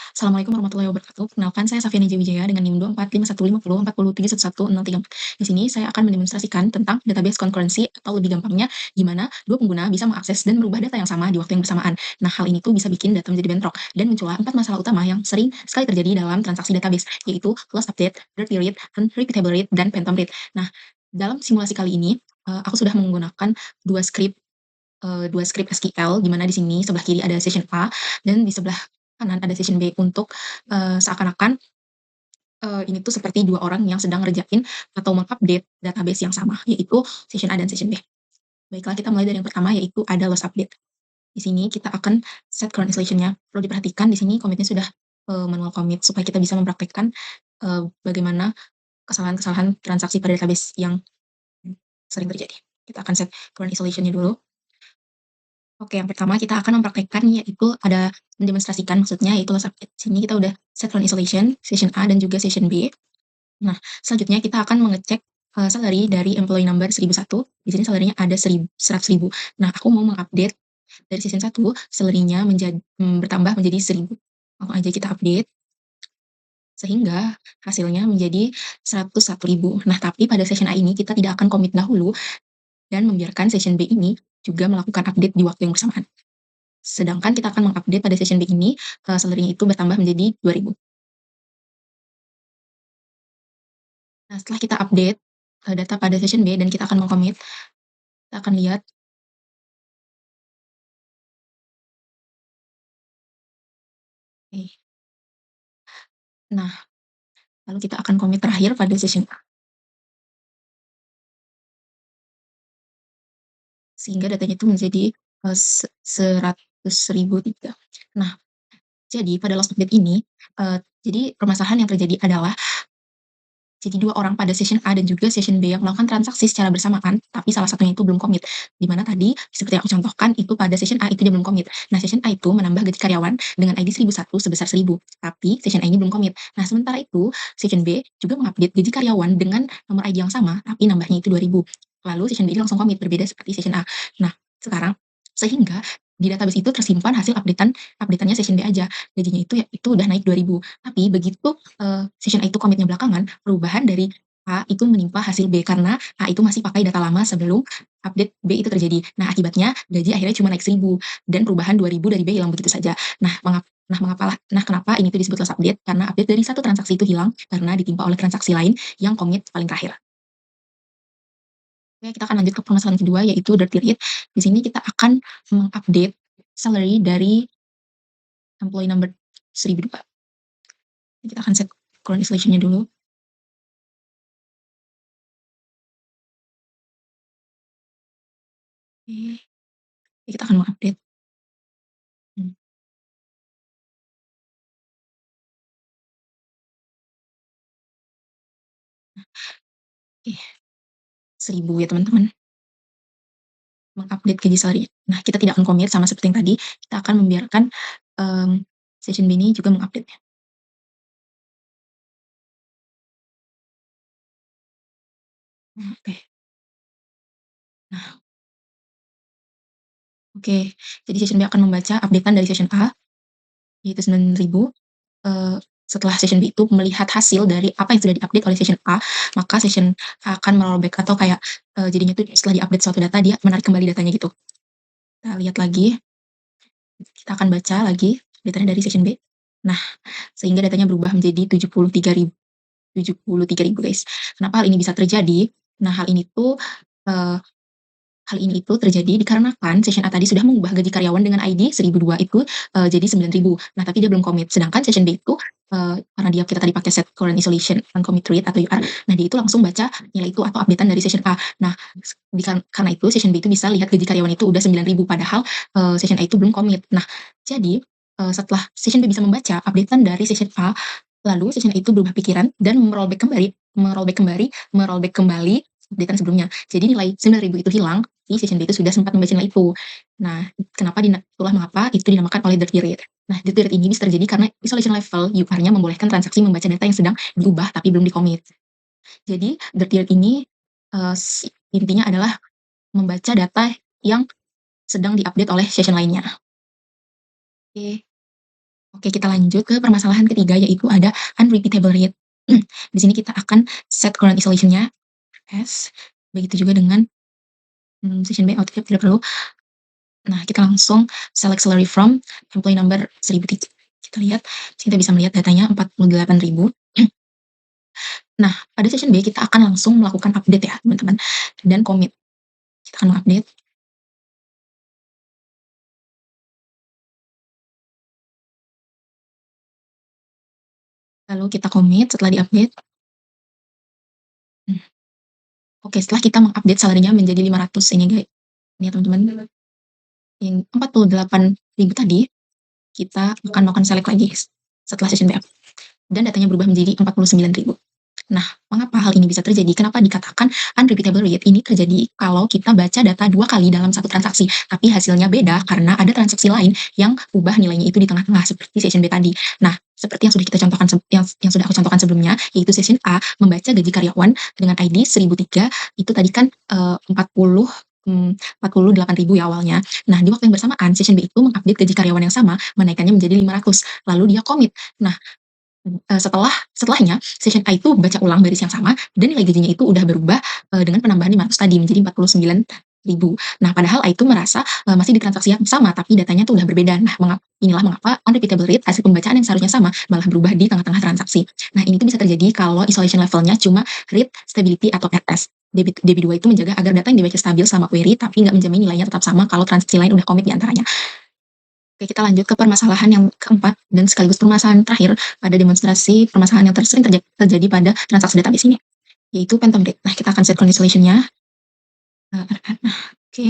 Assalamualaikum warahmatullahi wabarakatuh. Perkenalkan, saya Safiani Wijaya dengan NIM 2451504047111064. Di sini saya akan mendemonstrasikan tentang database concurrency atau lebih gampangnya gimana dua pengguna bisa mengakses dan merubah data yang sama di waktu yang bersamaan. Nah, hal ini tuh bisa bikin data menjadi bentrok dan muncullah 4 masalah utama yang sering sekali terjadi dalam transaksi database, yaitu loss update, dirty read, unrepeatable read, dan phantom read. Nah, dalam simulasi kali ini, aku sudah menggunakan dua script SQL, di mana di sini sebelah kiri ada session A dan di sebelah kanan ada session B untuk seakan-akan ini tuh seperti dua orang yang sedang ngerjain atau mengupdate database yang sama, yaitu session A dan session B. Baiklah, kita mulai dari yang pertama, yaitu ada loss update. Di sini kita akan set current installation-nya. Perlu diperhatikan di sini commit-nya sudah manual commit supaya kita bisa mempraktekkan bagaimana kesalahan-kesalahan transaksi pada database yang sering terjadi. Kita akan set current installation-nya dulu. Oke, yang pertama kita akan mempraktekkan yaitu ada mendemonstrasikan maksudnya yaitu loss update. Sini kita udah set run isolation, session A dan juga session B. Nah, selanjutnya kita akan mengecek salary dari employee number 1001. Di sini salary-nya ada 100.000. Nah, aku mau mengupdate dari session 1 salary-nya bertambah menjadi 1.000. Langsung aja kita update sehingga hasilnya menjadi 101.000. Nah, tapi pada session A ini kita tidak akan commit dahulu dan membiarkan session B ini juga melakukan update di waktu yang bersamaan. Sedangkan kita akan mengupdate pada session B ini, salary-nya itu bertambah menjadi 2.000. Nah, setelah kita update, data pada session B dan kita akan meng-commit, kita akan lihat nih. Nah, lalu kita akan commit terakhir pada session A, sehingga datanya itu menjadi, 100.003. Nah, jadi pada loss update ini, jadi permasalahan yang terjadi adalah jadi dua orang pada session A dan juga session B yang melakukan transaksi secara bersamaan, tapi salah satunya itu belum komit. Di mana tadi, seperti yang aku contohkan, itu pada session A itu dia belum komit. Nah, session A itu menambah gaji karyawan dengan ID 1001 sebesar 1.000, tapi session A ini belum komit. Nah, sementara itu, session B juga mengupdate gaji karyawan dengan nomor ID yang sama, tapi nambahnya itu 2.000. Lalu session B ini langsung komit, berbeda seperti session A. Nah, sekarang, sehingga di database itu tersimpan hasil updateannya session B aja. Gajinya itu udah naik 2.000. Tapi begitu session A itu komitnya belakangan, perubahan dari A itu menimpa hasil B karena A itu masih pakai data lama sebelum update B itu terjadi. Nah, akibatnya gaji akhirnya cuma naik 1.000 dan perubahan 2.000 dari B hilang begitu saja. Nah, kenapa ini tuh disebut loss update? Karena update dari satu transaksi itu hilang karena ditimpa oleh transaksi lain yang komit paling terakhir. Oke, kita akan lanjut ke permasalahan kedua yaitu dirty read. Di sini kita akan mengupdate salary dari employee number 1.002. Kita akan set current installation-nya dulu. Oke, kita akan mengupdate. Hmm, oke, 1.000 ya teman-teman, mengupdate gaji salary. Nah, kita tidak akan commit sama seperti yang tadi, kita akan membiarkan um, session B ini juga mengupdate ya. Oke. Nah, oke. Jadi session B akan membaca updatean dari session A, yaitu 9.000. Setelah session B itu melihat hasil dari apa yang sudah diupdate oleh session A, maka session A akan merollback atau kayak jadinya tuh setelah diupdate suatu data dia menarik kembali datanya gitu. Kita lihat lagi, kita akan baca lagi datanya dari session B. Nah, sehingga datanya berubah menjadi 73.000 guys. Kenapa hal ini bisa terjadi? Nah, uh, hal ini itu terjadi dikarenakan session A tadi sudah mengubah gaji karyawan dengan ID 1.002 itu jadi 9.000. Nah, tapi dia belum commit. Sedangkan session B itu karena kita tadi pakai set current isolation uncommit read atau UR, nah dia itu langsung baca nilai itu atau updatean dari session A. Nah, karena itu session B itu bisa lihat gaji karyawan itu udah 9.000 padahal session A itu belum commit. Nah, jadi setelah session B bisa membaca updatean dari session A, lalu session A itu berubah pikiran dan merollback kembali updatean sebelumnya. Jadi nilai 9.000 itu hilang, di session B itu sudah sempat membaca nilai itu. Nah, itulah mengapa itu dinamakan oleh dirty read. Nah, dirty read ini bisa terjadi karena isolation level UR-nya membolehkan transaksi membaca data yang sedang diubah tapi belum di-commit. Jadi, dirty read ini intinya adalah membaca data yang sedang diupdate oleh session lainnya. Oke. Oke, kita lanjut ke permasalahan ketiga, yaitu ada unrepeatable rate. Di sini kita akan set current isolation-nya as, begitu juga dengan session B outfit tidak perlu. Nah, kita langsung select salary from employee number 1003. Kita lihat, kita bisa melihat datanya 48.000. Nah, pada session B kita akan langsung melakukan update ya, teman-teman, dan commit. Kita akan mengupdate, lalu kita commit setelah diupdate. Hmm, Oke, setelah kita mengupdate salary-nya menjadi 500 ini, guys. Ini ya, teman-teman. Yang 48.000 tadi, kita akan melakukan select lagi setelah session B dan datanya berubah menjadi 49.000. Nah, mengapa hal ini bisa terjadi? Kenapa dikatakan unrepeatable rate? Ini terjadi kalau kita baca data 2 kali dalam satu transaksi, tapi hasilnya beda karena ada transaksi lain yang ubah nilainya itu di tengah-tengah seperti session B tadi. Nah, seperti yang sudah kita contohkan yang sudah aku contohkan sebelumnya, yaitu session A membaca gaji karyawan dengan ID 1003, itu tadi kan 48.000 ya awalnya. Nah, di waktu yang bersamaan session B itu mengupdate gaji karyawan yang sama, menaikkannya menjadi 500. Lalu dia komit. Nah, setelahnya session A itu baca ulang baris yang sama dan nilai gajinya itu udah berubah, dengan penambahan 500 tadi menjadi 49.000. Nah, padahal A itu merasa, masih di transaksi yang sama tapi datanya tuh udah berbeda. Nah, inilah mengapa unrepeatable rate hasil pembacaan yang seharusnya sama malah berubah di tengah-tengah transaksi. Nah, ini tuh bisa terjadi kalau isolation levelnya cuma read, stability, atau RS. DB2 itu menjaga agar data yang dibaca stabil selama query tapi nggak menjamin nilainya tetap sama kalau transaksi lain udah komit di antaranya. Oke, kita lanjut ke permasalahan yang keempat dan sekaligus permasalahan terakhir pada demonstrasi permasalahan yang tersering terjadi pada transaksi database ini, yaitu phantom rate. Nah, kita akan set condition-nya. Nah, oke.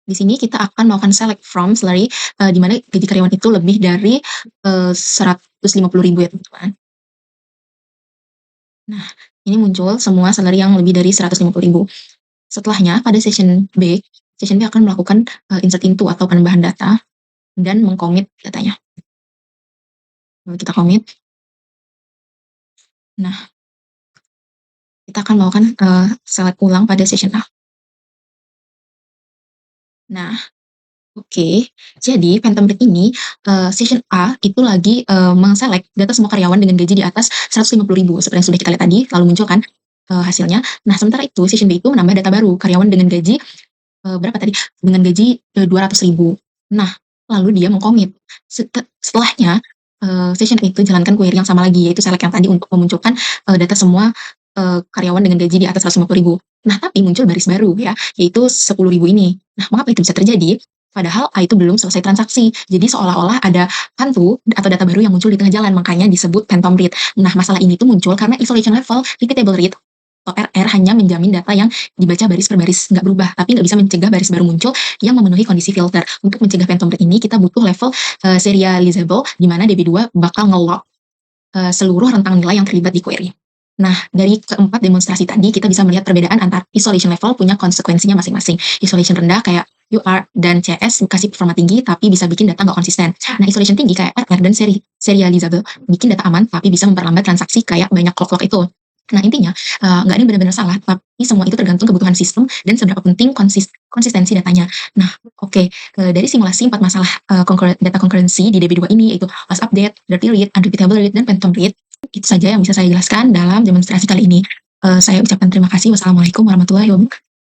Di sini kita akan melakukan select from salary, di mana gaji karyawan itu lebih dari 150.000 ya, teman-teman. Nah, ini muncul semua salary yang lebih dari 150.000. Setelahnya, pada session B akan melakukan insert into atau penambahan data dan mengcommit datanya. Lalu kita commit. Nah, kita akan melakukan select ulang pada session A. Nah, oke. Jadi phantom rate ini, session A itu lagi meng-select data semua karyawan dengan gaji di atas 150.000 seperti yang sudah kita lihat tadi, lalu muncul kan hasilnya. Nah, sementara itu session B itu menambah data baru karyawan dengan gaji berapa tadi? Dengan gaji 200.000. Nah, lalu dia mengkomit. Setelahnya session A itu jalankan query yang sama lagi, yaitu select yang tadi untuk memunculkan data semua karyawan dengan gaji di atas 150.000. Nah, tapi muncul baris baru ya, yaitu 10.000 ini. Nah, mengapa itu bisa terjadi? Padahal A itu belum selesai transaksi. Jadi seolah-olah ada hantu atau data baru yang muncul di tengah jalan, makanya disebut phantom read. Nah, masalah ini tuh muncul karena isolation level repeatable read atau RR hanya menjamin data yang dibaca baris per baris nggak berubah, tapi nggak bisa mencegah baris baru muncul yang memenuhi kondisi filter. Untuk mencegah phantom read ini kita butuh level serializable, di mana DB2 bakal nge-lock seluruh rentang nilai yang terlibat di query. Nah, dari keempat demonstrasi tadi, kita bisa melihat perbedaan antar isolation level punya konsekuensinya masing-masing. Isolation rendah kayak UR dan CS kasih performa tinggi, tapi bisa bikin data nggak konsisten. Nah, isolation tinggi kayak RR dan serializable bikin data aman, tapi bisa memperlambat transaksi kayak banyak clock itu. Nah, intinya, nggak ada yang benar-benar salah, tapi semua itu tergantung kebutuhan sistem dan seberapa penting konsistensi datanya. Nah, oke, dari simulasi 4 masalah data concurrency di DB2 ini, yaitu last update, dirty read, unrepeatable read, dan phantom read, itu saja yang bisa saya jelaskan dalam demonstrasi kali ini. Saya ucapkan terima kasih. Wassalamualaikum warahmatullahi wabarakatuh.